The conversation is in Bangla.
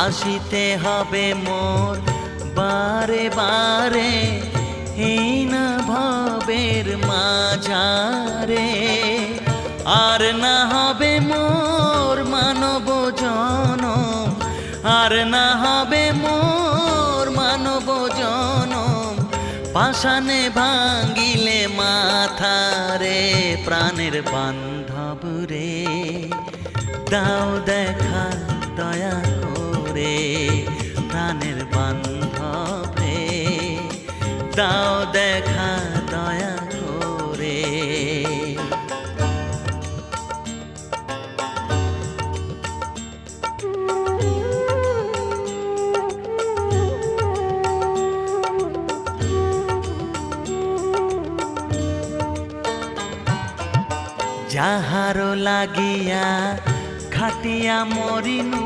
আসিতে হবে মোর বারে বারে হীন ভবের মাঝারে। আর না হবে মোর মানব জনম, আর না হবে মোর মানব জনম, পাষাণে ভাঙ্গিলে মাথারে। প্রাণের বান্ধব রে দাও দেখা দয়া করে, প্রাণের বান্ধব রে দাও দেখা দয়া করে। যাহারো লাগিয়া খাটিয়া মরিনু